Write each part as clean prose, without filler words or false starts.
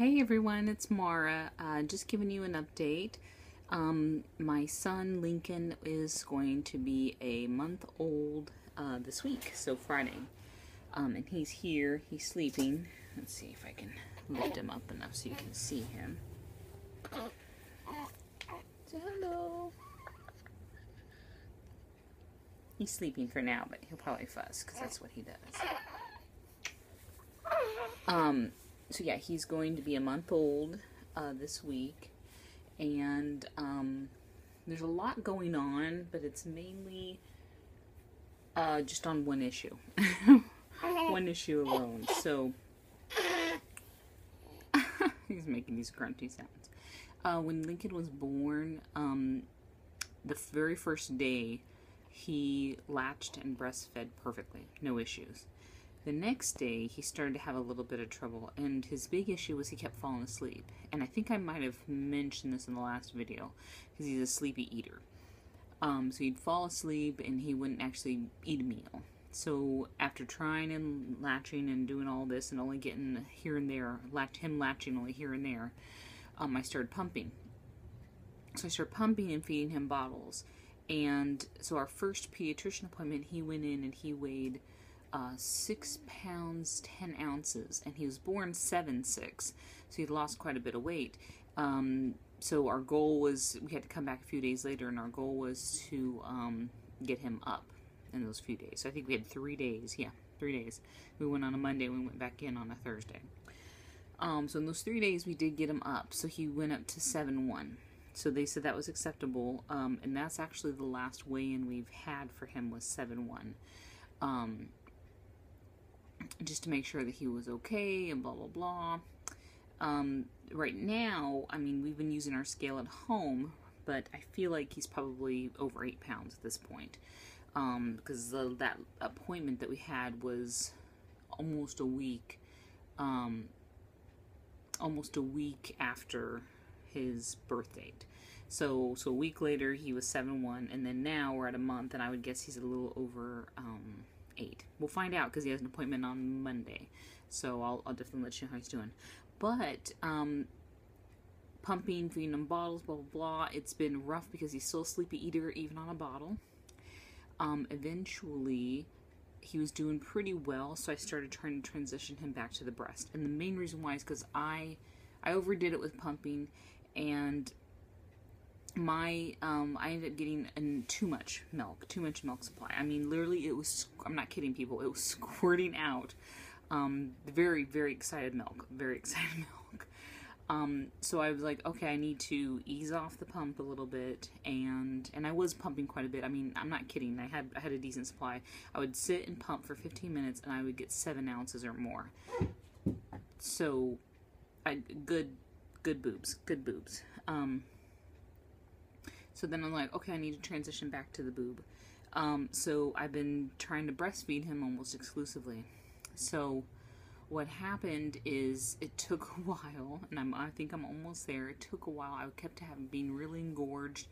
Hey everyone, it's Mara. Just giving you an update. My son Lincoln is going to be a month old this week, so Friday. And he's here, he's sleeping. Let's see if I can lift him up enough so you can see him. Say hello. He's sleeping for now, but he'll probably fuss because that's what he does. So yeah, he's going to be a month old this week, and there's a lot going on, but it's mainly just on one issue. One issue alone. So he's making these grunty sounds. When Lincoln was born, the very first day he latched and breastfed perfectly, no issues. The next day, he started to have a little bit of trouble, and his big issue was he kept falling asleep. And I think I might have mentioned this in the last video, because he's a sleepy eater. So he'd fall asleep, and he wouldn't actually eat a meal. So after trying and latching and doing all this, and only getting here and there, him latching only here and there, I started pumping. So I started pumping and feeding him bottles. And so our first pediatrician appointment, he went in and he weighed 6 pounds 10 ounces, and he was born 7'6", so he'd lost quite a bit of weight. So our goal was, we had to come back a few days later, and our goal was to get him up in those few days. So I think we had 3 days. Yeah, 3 days. We went on a Monday, and we went back in on a Thursday. So in those 3 days, we did get him up. So he went up to 7'1". So they said that was acceptable, and that's actually the last weigh-in we've had for him was 7'1". Just to make sure that he was okay and blah blah blah. Right now, I mean, we've been using our scale at home, but I feel like he's probably over 8 pounds at this point, because that appointment that we had was almost a week after his birth date. So a week later he was 7'1", and then now we're at a month, and I would guess he's a little over 8. We'll find out because he has an appointment on Monday, so I'll definitely let you know how he's doing. But pumping, feeding him bottles, blah blah blah. It's been rough because he's still a sleepy eater even on a bottle. Eventually, he was doing pretty well, so I started trying to transition him back to the breast. And the main reason why is because I overdid it with pumping, and I ended up getting too much milk supply. I mean, literally, it was, I'm not kidding people, it was squirting out very, very excited milk. So I was like, okay, I need to ease off the pump a little bit, and I was pumping quite a bit. I mean, I'm not kidding, I had a decent supply. I would sit and pump for 15 minutes, and I would get 7 ounces or more. So, good boobs. So then I'm like, okay, I need to transition back to the boob. So I've been trying to breastfeed him almost exclusively. So what happened is it took a while, and I think I'm almost there. It took a while. I kept being really engorged,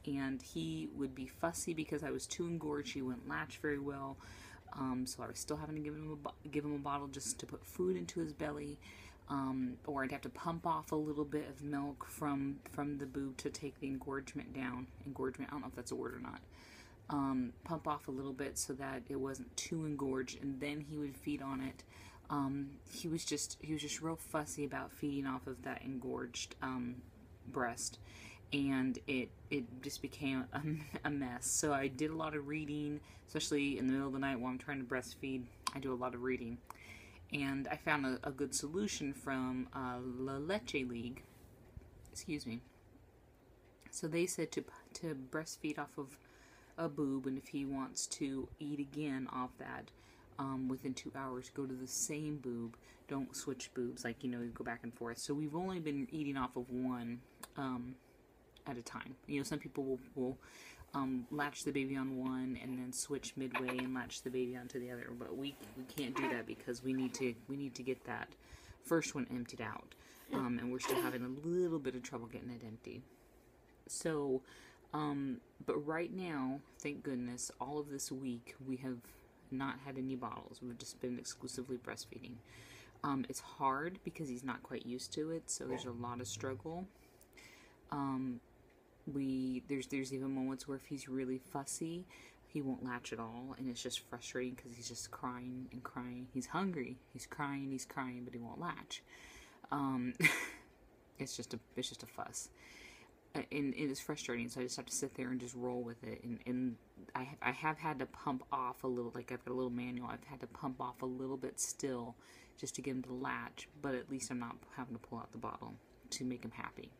and he would be fussy because I was too engorged. He wouldn't latch very well. So I was still having to give him a bottle just to put food into his belly. Or I'd have to pump off a little bit of milk from the boob to take the engorgement down. Engorgement, I don't know if that's a word or not. Pump off a little bit so that it wasn't too engorged, and then he would feed on it. He was just real fussy about feeding off of that engorged breast, and it just became a mess. So I did a lot of reading, especially in the middle of the night while I'm trying to breastfeed. I do a lot of reading. And I found a good solution from La Leche League. Excuse me. So they said to breastfeed off of a boob, and if he wants to eat again off that, within 2 hours, go to the same boob. Don't switch boobs, like, you go back and forth. So we've only been eating off of one at a time. Some people will latch the baby on one and then switch midway and latch the baby onto the other, but we can't do that because we need to get that first one emptied out, and we're still having a little bit of trouble getting it empty. So but right now, thank goodness, all of this week we have not had any bottles. We've just been exclusively breastfeeding. It's hard because he's not quite used to it, so there's a lot of struggle. There's even moments where if he's really fussy, he won't latch at all, and it's just frustrating because he's just crying and crying. He's hungry, he's crying, but he won't latch. It's just a fuss, and it is frustrating. So I just have to sit there and just roll with it. And I have had to pump off a little. Like, I've got a little manual. I've had to pump off a little bit still, just to get him to latch. But at least I'm not having to pull out the bottle to make him happy.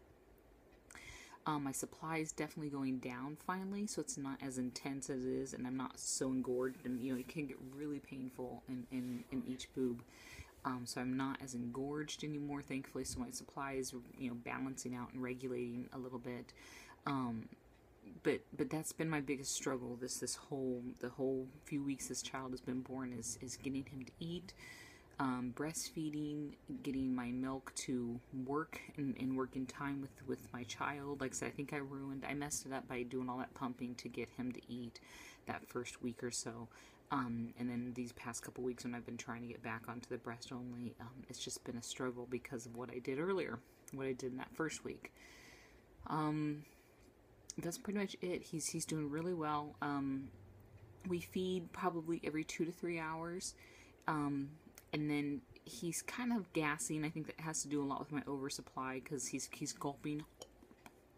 My supply is definitely going down finally, so it's not as intense as it is, and I'm not so engorged. And it can get really painful in each boob. So I'm not as engorged anymore, thankfully. So my supply is, balancing out and regulating a little bit. But that's been my biggest struggle. The whole few weeks this child has been born is getting him to eat, breastfeeding, getting my milk to work and work in time with my child. Like I said, I think I messed it up by doing all that pumping to get him to eat that first week or so. And then these past couple weeks when I've been trying to get back onto the breast only, it's just been a struggle because of what I did earlier, what I did in that first week. That's pretty much it. He's doing really well. We feed probably every 2 to 3 hours. And then he's kind of gassing. I think that has to do a lot with my oversupply because he's gulping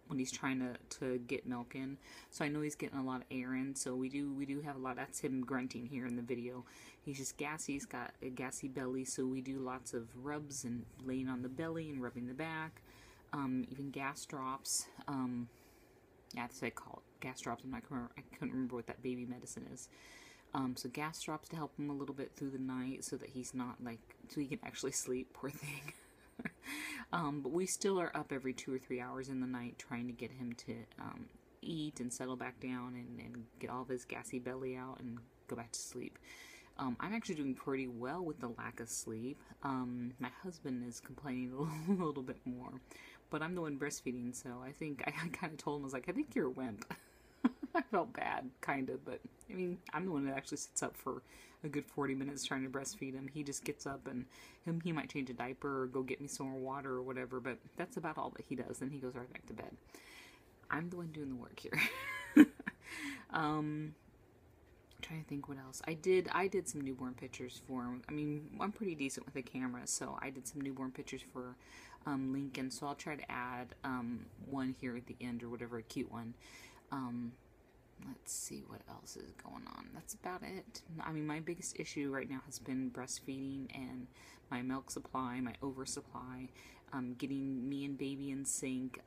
when he's trying to get milk in. So I know he's getting a lot of air in. So we do have a lot. That's him grunting here in the video. He's just gassy. He's got a gassy belly. So we do lots of rubs and laying on the belly and rubbing the back. Even gas drops. That's what I call it. Gas drops. I couldn't remember what that baby medicine is. So gas drops to help him a little bit through the night so that he's not so he can actually sleep, poor thing. But we still are up every 2 or 3 hours in the night trying to get him to eat and settle back down and get all of his gassy belly out and go back to sleep. I'm actually doing pretty well with the lack of sleep. My husband is complaining a little bit more, but I'm the one breastfeeding, so I think I kind of told him, I was like, I think you're a wimp. I felt bad, kind of, but I mean, I'm the one that actually sits up for a good 40 minutes trying to breastfeed him. He just gets up and he might change a diaper or go get me some more water or whatever, but that's about all that he does. Then he goes right back to bed. I'm the one doing the work here. I'm trying to think what else. I did some newborn pictures for him. I mean, I'm pretty decent with the camera, so I did some newborn pictures for Lincoln, so I'll try to add one here at the end or whatever, a cute one. Let's see what else is going on. That's about it. I mean, my biggest issue right now has been breastfeeding and my milk supply, my oversupply, getting me and baby in sync,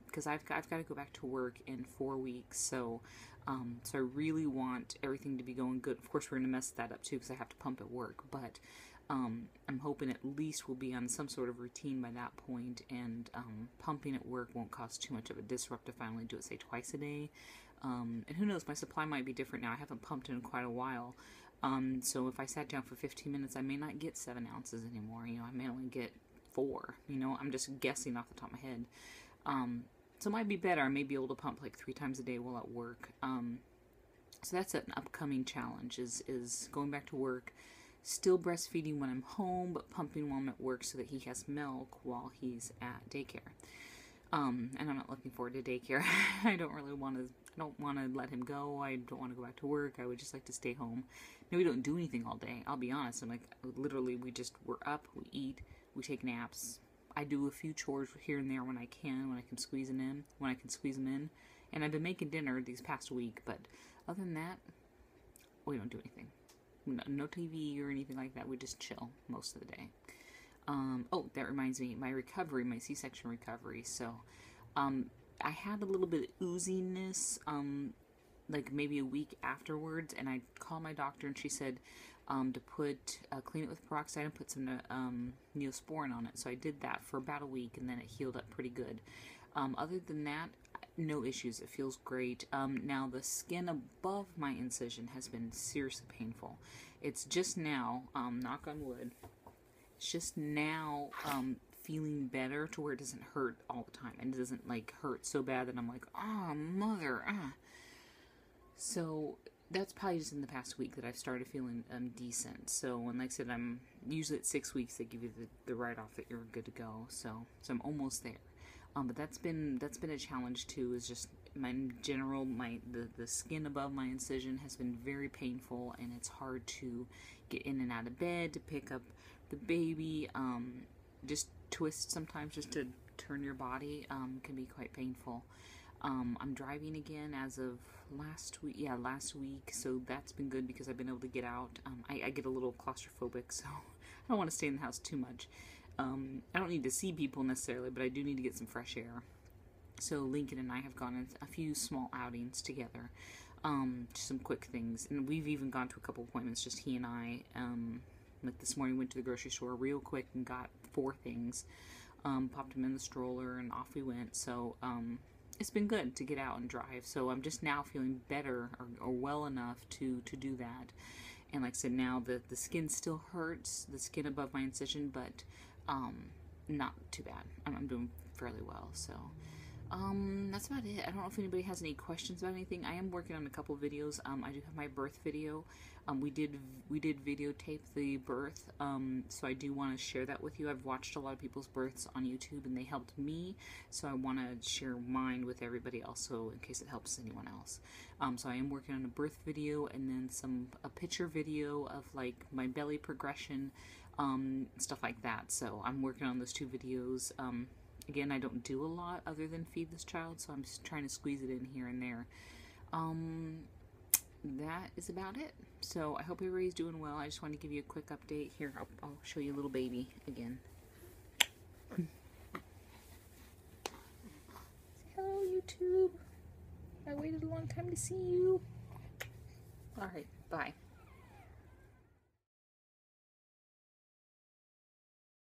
because I've got to go back to work in 4 weeks, so I really want everything to be going good. Of course, we're going to mess that up too because I have to pump at work, but I'm hoping at least we'll be on some sort of routine by that point, and pumping at work won't cause too much of a disrupt if I only do it, say, twice a day. And who knows, my supply might be different now. I haven't pumped in quite a while. So if I sat down for 15 minutes, I may not get 7 ounces anymore. I may only get 4. I'm just guessing off the top of my head. So it might be better. I may be able to pump like 3 times a day while at work. So that's an upcoming challenge, is going back to work, still breastfeeding when I'm home, but pumping while I'm at work so that he has milk while he's at daycare. And I'm not looking forward to daycare. I don't want to let him go. I don't want to go back to work. I would just like to stay home. No, we don't do anything all day. I'll be honest. I'm like, literally, we're up, we eat, we take naps. I do a few chores here and there when I can squeeze them in. And I've been making dinner these past week, but other than that, we don't do anything. No TV or anything like that. We just chill most of the day. Oh, that reminds me, my C-section recovery. So, I had a little bit of ooziness, like maybe a week afterwards, and I called my doctor and she said, to clean it with peroxide and put some, Neosporin on it. So I did that for about a week, and then it healed up pretty good. Other than that, no issues. It feels great. Now the skin above my incision has been seriously painful. It's just now, knock on wood, it's just now feeling better to where it doesn't hurt all the time. And it doesn't hurt so bad that I'm like, oh, mother. So that's probably just in the past week that I've started feeling decent. So, and like I said, I'm usually at 6 weeks they give you the write off that you're good to go. So I'm almost there. But that's been a challenge too. Is just my general the skin above my incision has been very painful, and it's hard to get in and out of bed, to pick up the baby. Just twist sometimes just to turn your body can be quite painful. I'm driving again as of last week. Yeah, last week. So that's been good because I've been able to get out. I get a little claustrophobic, so I don't want to stay in the house too much. I don't need to see people necessarily, but I do need to get some fresh air. So Lincoln and I have gone on a few small outings together. Just some quick things. And we've even gone to a couple appointments, just he and I. Like this morning, went to the grocery store real quick and got 4 things. Popped him in the stroller and off we went. So, it's been good to get out and drive. So I'm just now feeling better or well enough to do that. And like I said, now the skin still hurts, the skin above my incision, but not too bad. I'm doing fairly well. So that's about it. I don't know if anybody has any questions about anything. I am working on a couple videos. I do have my birth video. We did videotape the birth, so I do want to share that with you. I've watched a lot of people's births on YouTube, and they helped me, so I want to share mine with everybody else, so in case it helps anyone else. So I am working on a birth video, and then a picture video of like my belly progression, stuff like that. So I'm working on those 2 videos. Again, I don't do a lot other than feed this child, so I'm just trying to squeeze it in here and there. That is about it. So I hope everybody's doing well. I just want to give you a quick update. Here, I'll show you a little baby again. Hello, YouTube. I waited a long time to see you. All right, bye.